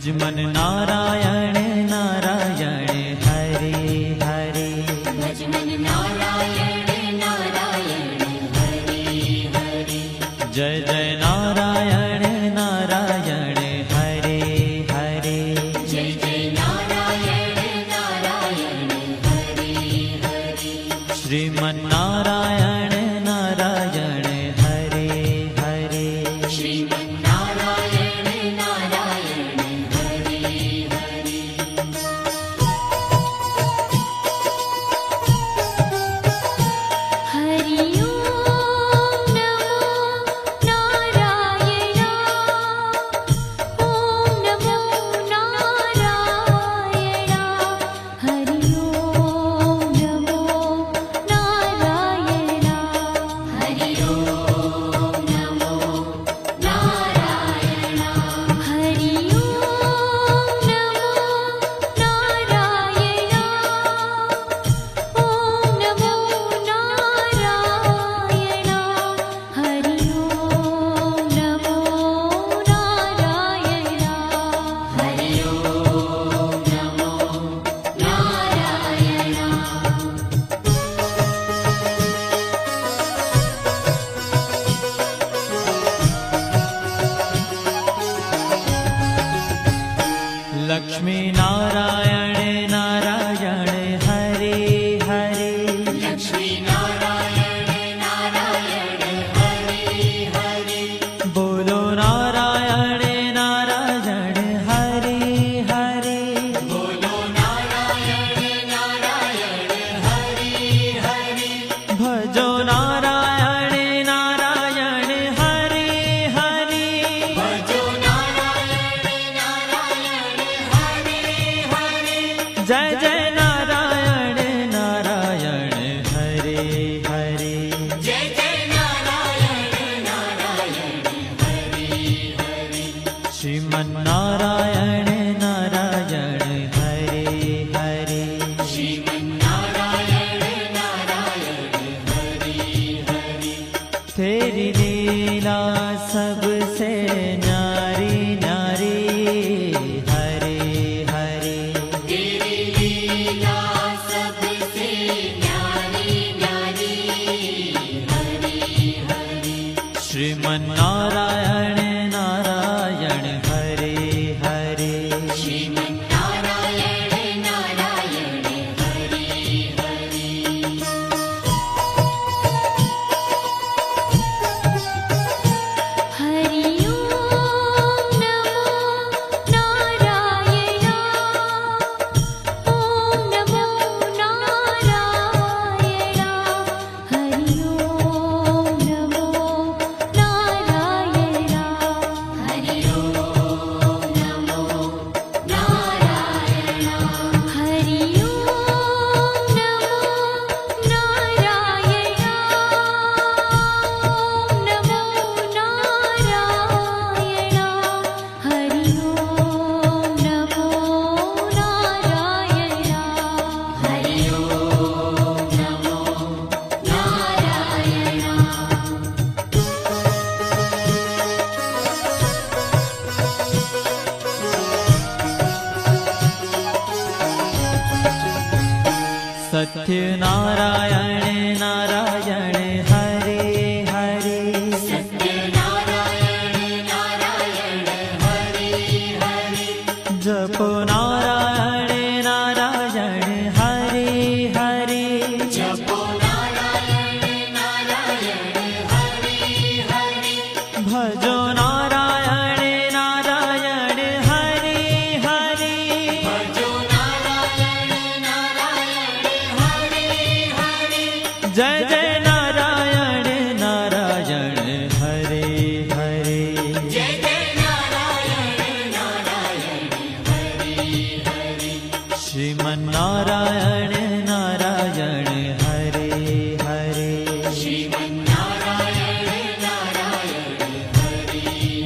भजमन नारायण नारायण हरे हरे। भजमन नारायण नारायण हरे हरे। जय जय नारायण नारायण हरे हरे। जय जय नारायण नारायण हरे हरे। श्रीमन नारायण नारायण हरे हरे। श्रीमन नारायण नारायण हरे हरे। हरि ओम नमो नारायण। ओम नमो नारायण। हरि ओम नमो नारायण। हरि ओम नमो नारायण। हरि ओम नमो नारायण। ओम नमो नारायण। हरि ओम नमो नारायण। हरि ओम नमो नारायण। लक्ष्मी नारायण नारायण हरे हरे। लक्ष्मी नारायण नारायण हरे हरे। बोलो नारायण नारायण हरे हरे। बोलो नारायण नारायण हरे हरे। भजो नारायण नारायण हरे हरे। भजो नारायण नारायण हरे हरे। जय जय नारायण नारायण हरे हरे। जय जय नारायण नारायण हरे हरे। श्रीमन नारायण नारायण हरे हरे। श्रीमन नारायण नारायण हरे हरे। तेरी लीला सबसे न्यारी न्यारी हरे हरे। तेरी लीला सबसे न्यारी न्यारी हरे हरे। श्रीमन नारायण नारायण हरे हरे। श्रीमन नारायण नारायण हरे हरे। हरि ओम नमो नारायण। ओम नमो नारायण। हरि ओम नमो नारायण। हरि ओम नमो नारायण। हरि ओम नमो नारायण। ओम नमो नारायण। हरि ओम नमो नारायण। हरि ओम नमो सत्य नारायण नारायण हरे हरे। सत्य नारायण नारायण हरे हरे। जपो नारायण नारायण हरे हरे। जपो नारायण नारायण हरे हरे। भजो नारायण नारायण हरे हरे। भजो नारायण नारायण हरे हरे। जय जय नारायण नारायण हरे हरे। जय जय नारायण नारायण हरे हरे। श्रीमन नारायण नारायण हरे हरे। श्रीमन नारायण नारायण हरे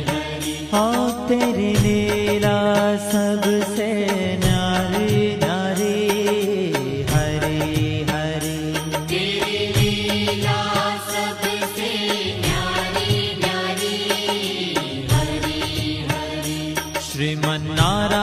हरे। हाँ तेरी लीला सबसे न्यारी न्यारी हरे हरे। तेरी लीला सबसे न्यारी न्यारी हरे हरे। श्रीमन नारायण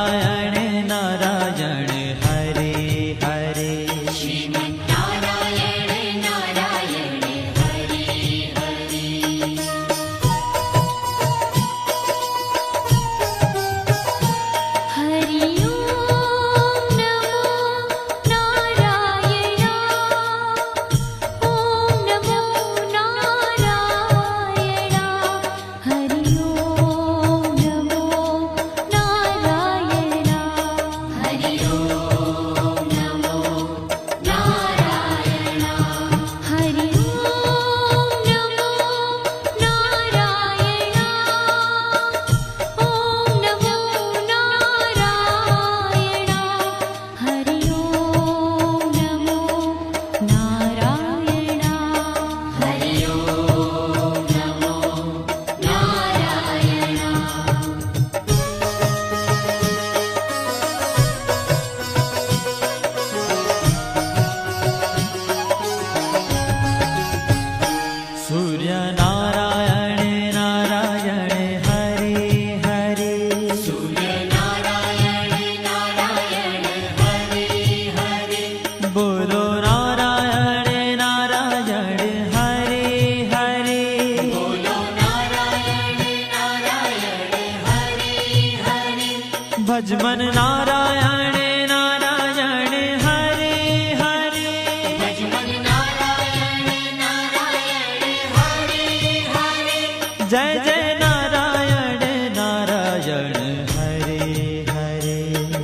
भज मन नारायण नारायण हरे हरे भज मन नारायण नारायण हरे हरे जय जय नारायण नारायण हरे हरे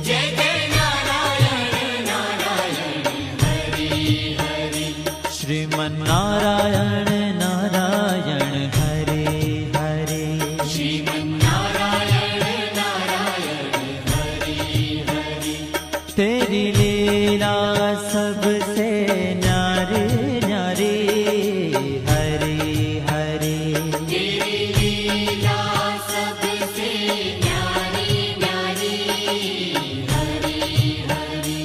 जय जय नारायण नारायण हरे हरे श्रीमन नारायण नारायण हरे हरे श्रीमन्नारायण नारायण हरे हरे तेरी लीला सबसे न्यारी न्यारी हरे हरे तेरी लीला सबसे न्यारी न्यारी हरे हरे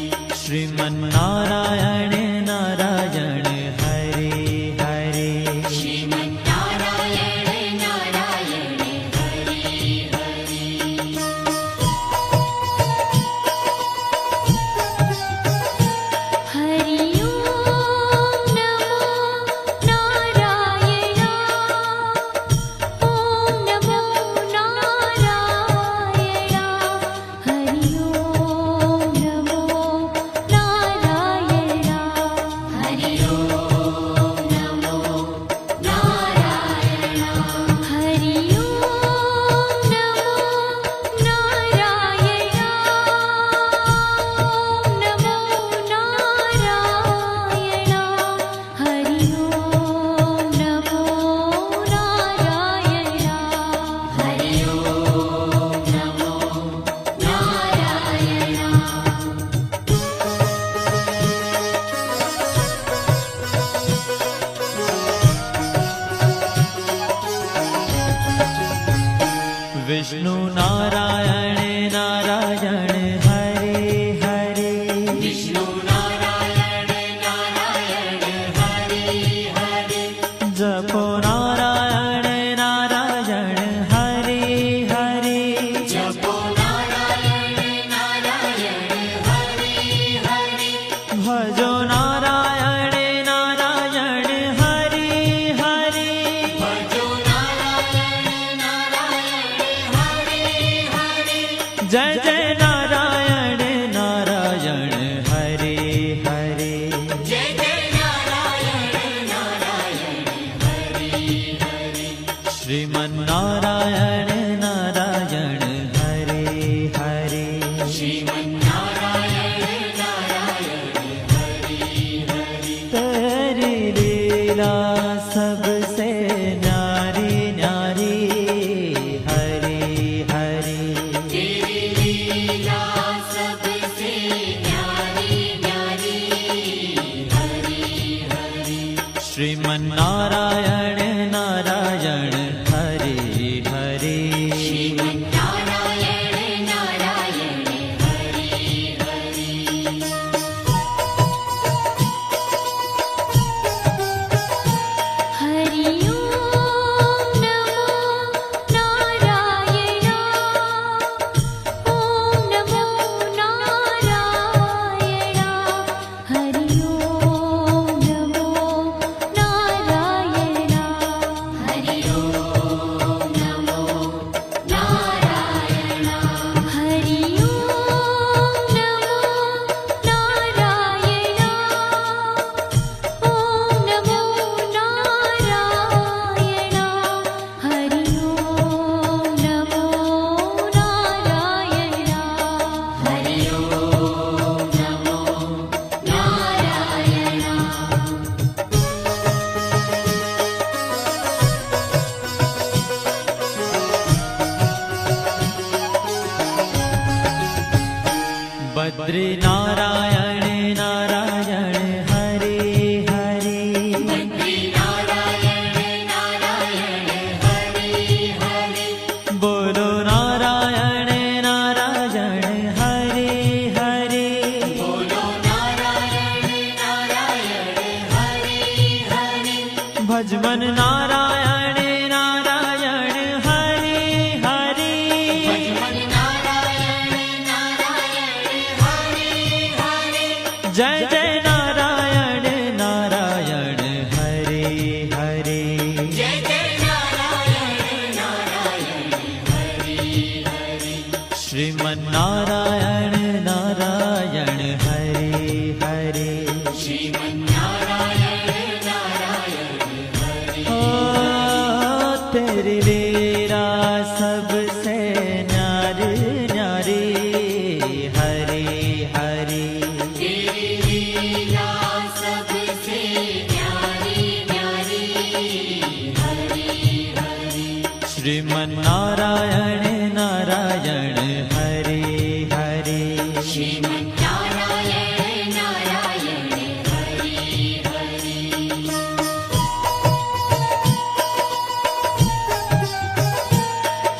श्रीमन नारायण नारायण हरे हरे श्रीमन्नारायण नारायण हरे हरे हरि ओम नमो नारायण ओम नमो नारायण हरि ओम नमो नारायण हरि ओम नमो नारायण हरि ओम नमो नारायण ओम नमो नारायण हरि ओम नमो नारायण हरि ओम नमो नारायण विष्णु नारायण नारायण हरे हरे विष्णु नारायण नारायण हरे हरे जपो नारायण नारायण हरे हरे जपो नारायण नारायण हरे हरे भजो नारायण नारायण हरे हरे भजो नारायण नारायण हरे हरे जय जय नारायण नारायण हरे हरे जय जय नारायण नारायण हरे हरे श्रीमन नारायण नारायण हरे हरे श्रीमन्नारायण नारायण हरे हरे तेरी लीला सबसे न्यारी न्यारी हरे हरे तेरी लीला सबसे न्यारी न्यारी हरे हरे श्रीमन नारायण नारायण हरे हरे श्रीमन्नारायण नारायण हरे हरे हरि ओम नमो नारायण ओम नमो नारायण हरि ओम नमो नारायण हरि ओम नमो नारायण हरि ओम नमो नारायण ओम नमो नारायण हरि ओम नमो नारायण हरि ओम नमो नारायण बद्री नारायण नारायण हरे हरे बद्री नारायण नारायण हरे हरे बोलो नारायण नारायण हरे हरे बोलो नारायण नारायण हरे हरे भज मन नारायण नारायण हरे हरे भज मन नारायण नारायण हरे सबसे न्यारी न्यारी हरे हरे तेरी लीला सबसे न्यारी न्यारी हरि हरि श्रीमन्नारायण नारायण हरे हरे श्रीमन्नारायण नारायण हरि हरि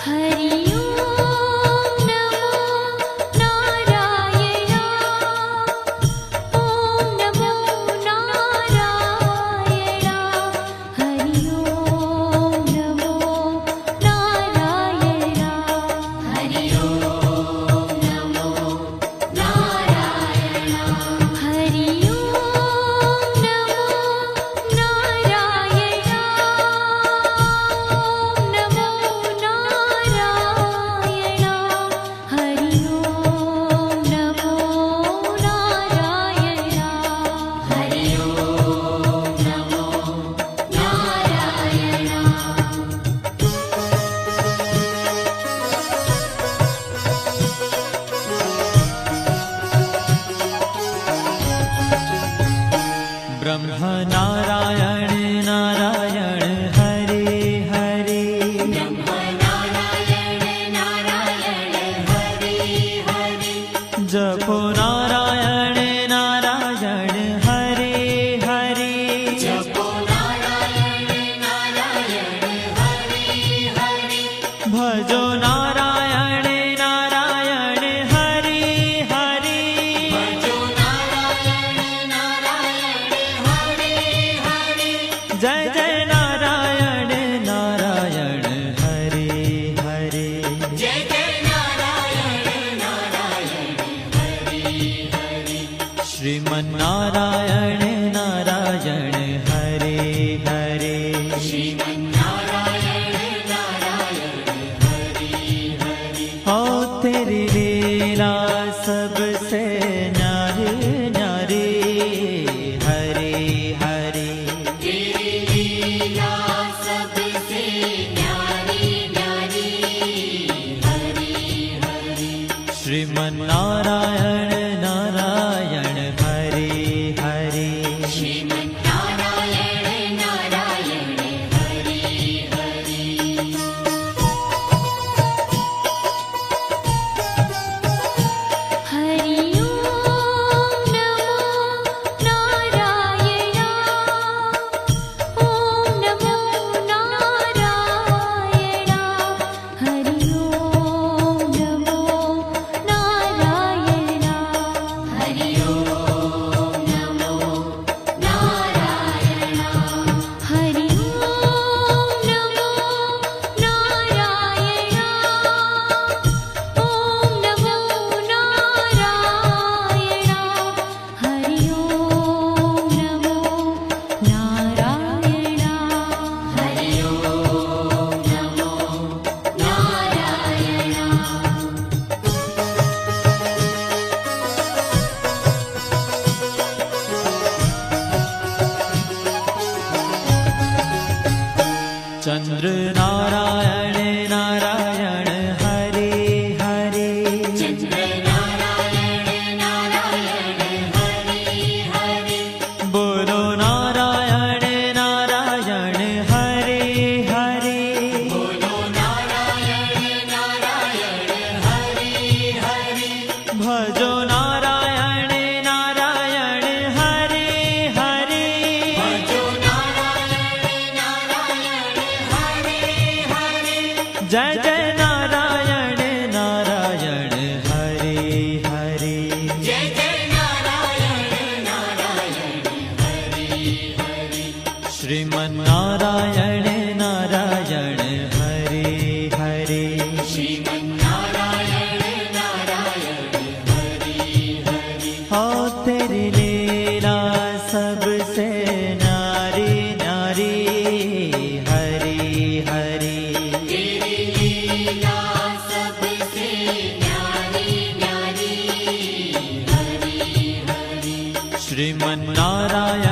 हरि ओम नमो नारायण ओम नमो नारायण हरि ओम नमो नारायण हरि ओम नमो नारायण हरि ओम नमो नारायण ओम नमो नारायण हरि ओम नमो नारायण हरि ओम नमो नारायण ब्रह्म नारायण नारायण हरे हरे ब्रह्म नारायण नारायण हरि हरि जपो नारायण नारायण हरे हरे जपो नारायण नारायण हरि हरि भजो नारायण नारायण हरे हरे भजो नारायण नारायण हरि हरि जय जय नारायण नारायण हरे हरे जय जय नारायण नारायण हरि हरि श्रीमन्नारायण नारायण हरे हरे श्रीमन्नारायण नारायण हरि हरि हो तेरी लीला सबसे न्यारी न्यारी हरे हरे तेरी लीला सबसे न्यारी न्यारी हरि हरि श्रीमन्नारायण नारायण हरे हरे श्रीमन्नारायण नारायण हरि हरि हरि ओम नमो नारायण ओम नमो नारायण हरि ओम नमो नारायण हरि ओम नमो नारायण हरि ओम नमो नारायण ओम नमो नारायण हरि ओम नमो नारायण हरि ओम नमो नारायण चंद्र नारायण नारायण हरे हरे चंद्र नारायण नारायण हरि हरि बोलो नारायण नारायण हरे हरे बोलो नारायण नारायण हरि हरि भजो नारायण नारायण हरे हरे भजो नारायण नारायण हरि हरि जय जय नारायण नारायण हरे हरे जय जय नारायण नारायण हरि हरि श्रीमन्नारायण नारायण हरे हरे श्रीमन्नारायण नारायण हरि हरि हो तेरी लीला सबसे न्यारी न्यारी हरे हरे तेरी लीला सबसे न्यारी न्यारी हरि हरि श्रीमन्नारायण